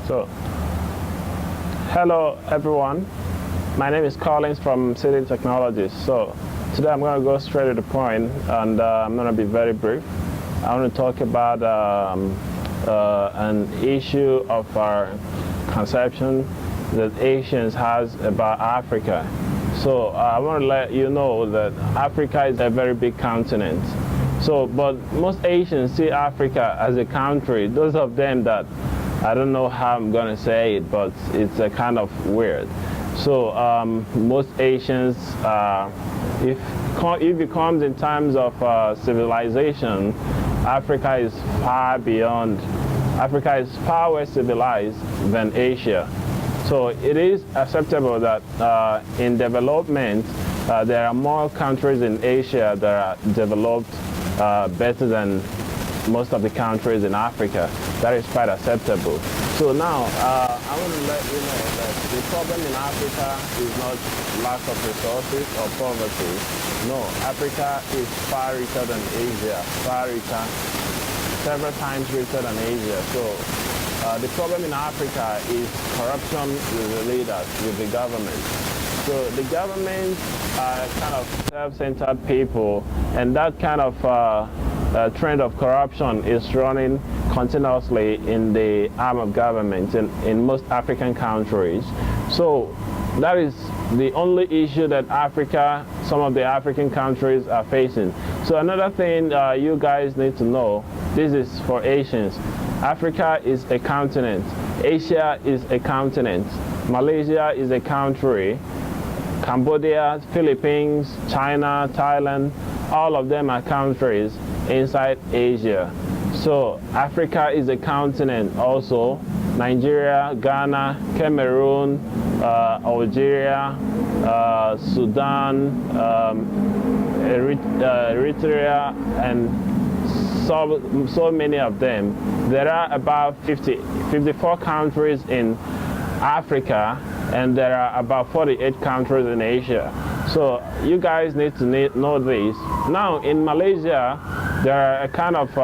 So, hello everyone. My name is Collins from City Technologies. So, today I'm going to go straight to the point, and I'm going to be very brief. I want to talk about an issue of our conception that Asians has about Africa. So, I want to let you know that Africa is a very big continent. So, but most Asians see Africa as a country. Those of them that, I don't know how I'm going to say it, but it's a kind of weird. So most Asians, if it comes in terms of civilization, Africa is far more civilized than Asia. So it is acceptable that in development, there are more countries in Asia that are developed better than most of the countries in Africa. That is quite acceptable. So now, I want to let you know that the problem in Africa is not lack of resources or poverty. No, Africa is far richer than Asia, far richer, several times richer than Asia. So the problem in Africa is corruption with the leaders, with the government. So the government are kind of self-centered people, and that kind of trend of corruption is running continuously in the arm of government in most African countries. So that is the only issue that some of the African countries are facing. So another thing you guys need to know, this is for Asians. Africa is a continent. Asia is a continent. Malaysia is a country. Cambodia, Philippines, China, Thailand, all of them are countries inside Asia. So Africa is a continent also. Nigeria, Ghana, Cameroon, Algeria, Sudan, Eritrea, and so many of them. There are about 54 countries in Africa, and there are about 48 countries in Asia. So you guys need to know this. Now in Malaysia, there are a kind of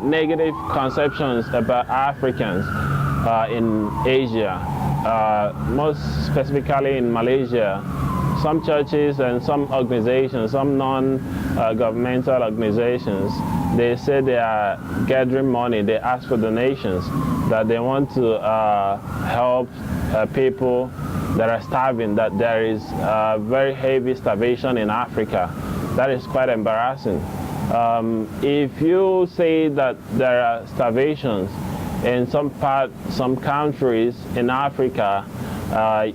negative conceptions about Africans in Asia. Most specifically in Malaysia, some churches and some organizations, some non-governmental organizations, they say they are gathering money, they ask for donations, that they want to help people that are starving, that there is very heavy starvation in Africa. That is quite embarrassing. If you say that there are starvations in some countries in Africa,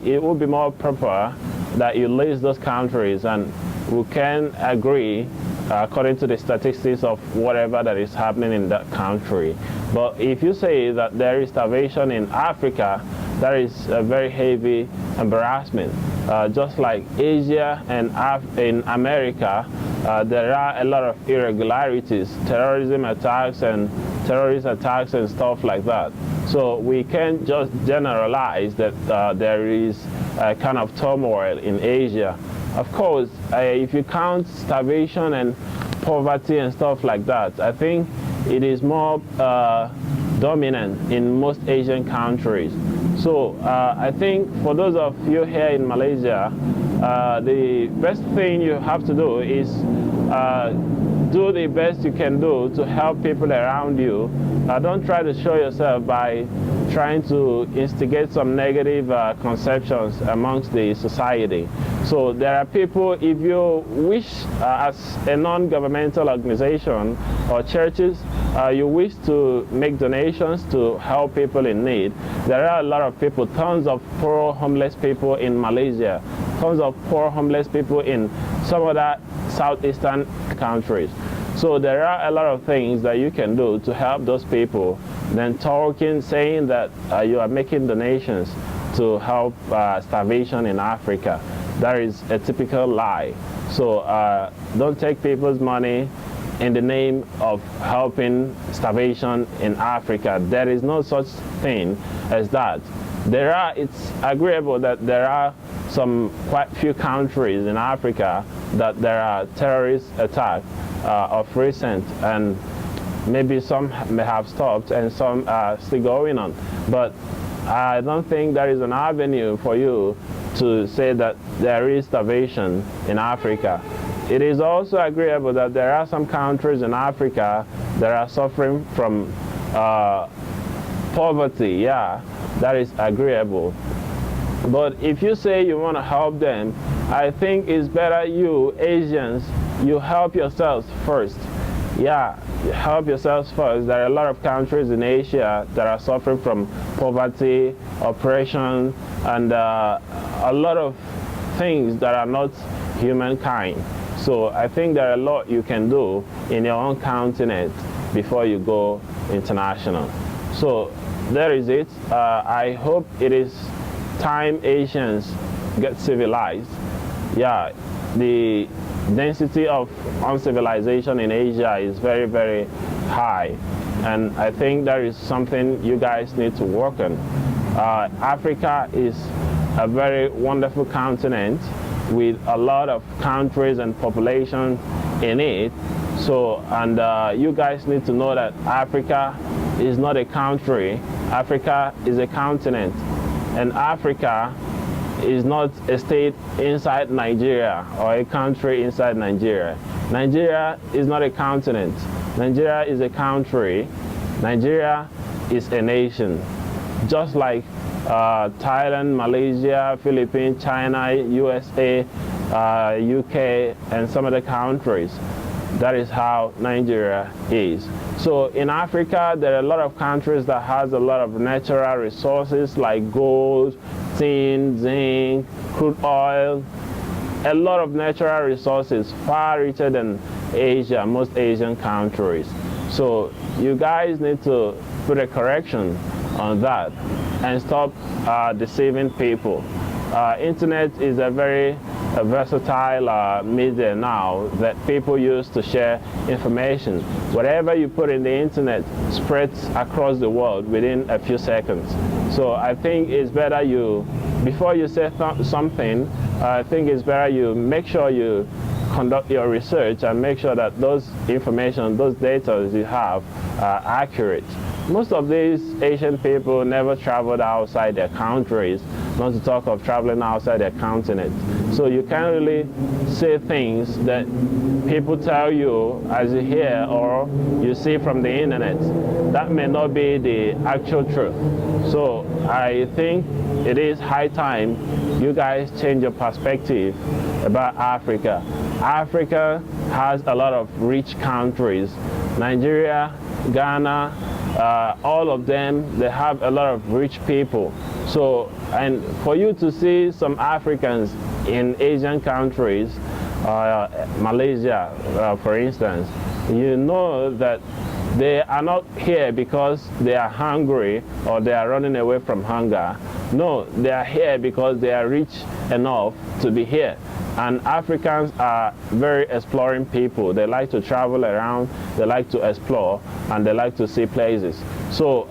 it would be more proper that you list those countries, and we can agree according to the statistics of whatever that is happening in that country. But if you say that there is starvation in Africa, that is a very heavy embarrassment. Just like Asia and in America, there are a lot of irregularities, terrorism attacks and terrorist attacks and stuff like that. So we can't just generalize that there is a kind of turmoil in Asia. Of course, if you count starvation and poverty and stuff like that, I think it is more dominant in most Asian countries. So I think for those of you here in Malaysia, the best thing you have to do is do the best you can do to help people around you. Don't try to show yourself by trying to instigate some negative conceptions amongst the society. So there are people, if you wish as a non-governmental organization or churches, you wish to make donations to help people in need. There are a lot of people, tons of poor homeless people in Malaysia, tons of poor homeless people in some other southeastern countries. So there are a lot of things that you can do to help those people than saying that you are making donations to help starvation in Africa. That is a typical lie. So don't take people's money in the name of helping starvation in Africa. There is no such thing as that. It's agreeable that there are quite few countries in Africa that there are terrorist attacks of recent, and Maybe some may have stopped and some are still going on. But I don't think there is an avenue for you to say that there is starvation in Africa. It is also agreeable that there are some countries in Africa that are suffering from poverty. Yeah, that is agreeable. But if you say you want to help them, I think it's better you Asians, you help yourselves first. Yeah, help yourselves first. There are a lot of countries in Asia that are suffering from poverty, oppression, and a lot of things that are not humankind. So I think there are a lot you can do in your own continent before you go international. So there is it. I hope it is time Asians get civilized. Yeah, the density of uncivilization in Asia is very, very high. And I think that is something you guys need to work on. Africa is a very wonderful continent with a lot of countries and population in it. So, and you guys need to know that Africa is not a country. Africa is a continent. And Africa is not a state inside Nigeria or a country inside Nigeria. Nigeria is not a continent. Nigeria is a country. Nigeria is a nation. Just like Thailand, Malaysia, Philippines, China, USA, UK, and some other countries. That is how Nigeria is. So in Africa, there are a lot of countries that has a lot of natural resources like gold, tin, zinc, crude oil, a lot of natural resources far richer than Asia, most Asian countries. So you guys need to put a correction on that and stop deceiving people. Internet is a very versatile media now that people use to share information. Whatever you put in the internet spreads across the world within a few seconds. So I think it's better you, before you say something, I think it's better you make sure you conduct your research and make sure that those information, those data you have are accurate. Most of these Asian people never traveled outside their countries, not to talk of traveling outside their continent. So you can't really say things that people tell you as you hear or you see from the internet. That may not be the actual truth. So I think it is high time you guys change your perspective about Africa. Africa has a lot of rich countries. Nigeria, Ghana, all of them, they have a lot of rich people. So, and for you to see some Africans in Asian countries, Malaysia, for instance, you know that they are not here because they are hungry or they are running away from hunger. No, they are here because they are rich enough to be here. And Africans are very exploring people. They like to travel around, they like to explore, and they like to see places. So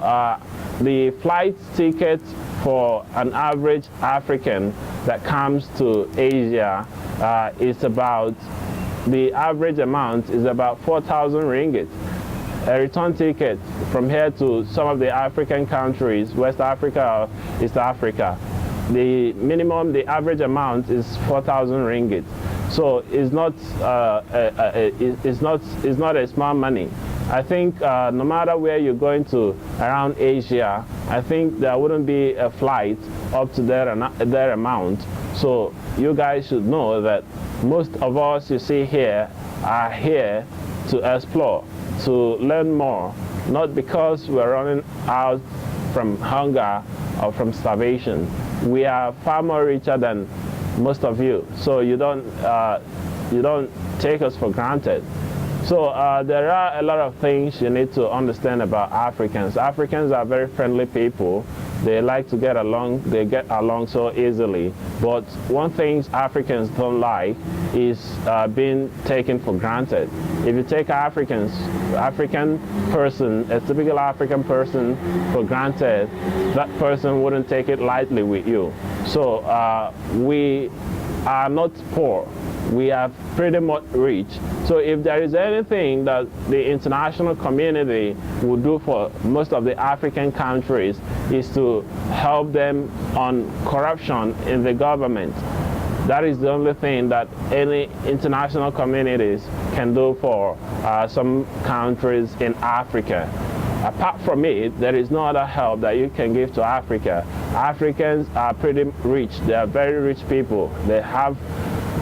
the flight ticket for an average African that comes to Asia is about, the average amount is about 4,000 ringgit. A return ticket from here to some of the African countries, West Africa or East Africa, the minimum, the average amount is 4,000 ringgit. So it's not a small money. I think no matter where you're going to around Asia, I think there wouldn't be a flight up to their amount. So you guys should know that most of us you see here are here to explore, to learn more, not because we're running out from hunger or from starvation. We are far more richer than most of you, so you don't take us for granted. So there are a lot of things you need to understand about Africans. Africans are very friendly people. They like to get along. They get along so easily. But one thing Africans don't like is being taken for granted. If you take African person, a typical African person for granted, that person wouldn't take it lightly with you. So we are not poor. we have pretty much reached. So if there is anything that the international community will do for most of the African countries is to help them on corruption in the government. That is the only thing that any international communities can do for some countries in Africa. Apart from it, there is no other help that you can give to Africa. Africans are pretty rich. They are very rich people. They have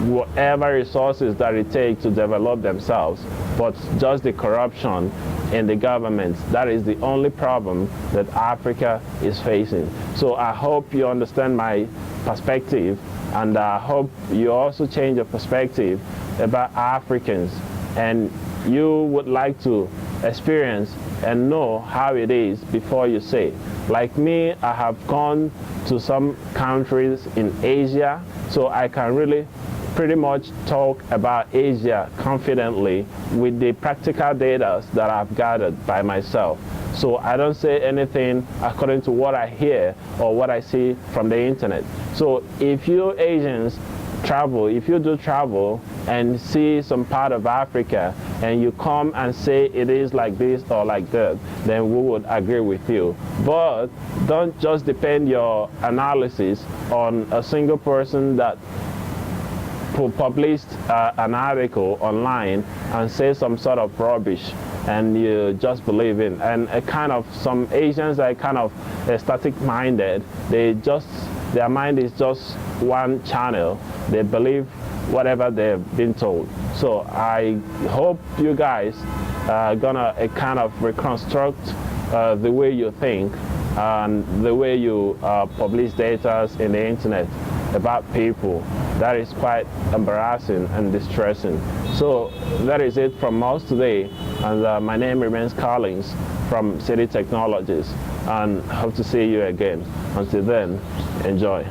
whatever resources that it takes to develop themselves, but just the corruption in the government, that is the only problem that Africa is facing. So I hope you understand my perspective, and I hope you also change your perspective about Africans, and you would like to experience and know how it is before you say. Like me, I have gone to some countries in Asia, so I can really pretty much talk about Asia confidently with the practical data that I've gathered by myself. So I don't say anything according to what I hear or what I see from the internet. So if you Asians travel, if you do travel and see some part of Africa and you come and say it is like this or like that, then we would agree with you. But don't just depend your analysis on a single person that published an article online and say some sort of rubbish and you just believe in. And some Asians are kind of static minded. Their mind is just one channel. They believe whatever they've been told. So I hope you guys are gonna kind of reconstruct the way you think and the way you publish data in the internet about people. That is quite embarrassing and distressing. So that is it from us today, and my name remains Collins from City Technologies, and hope to see you again. Until then, enjoy.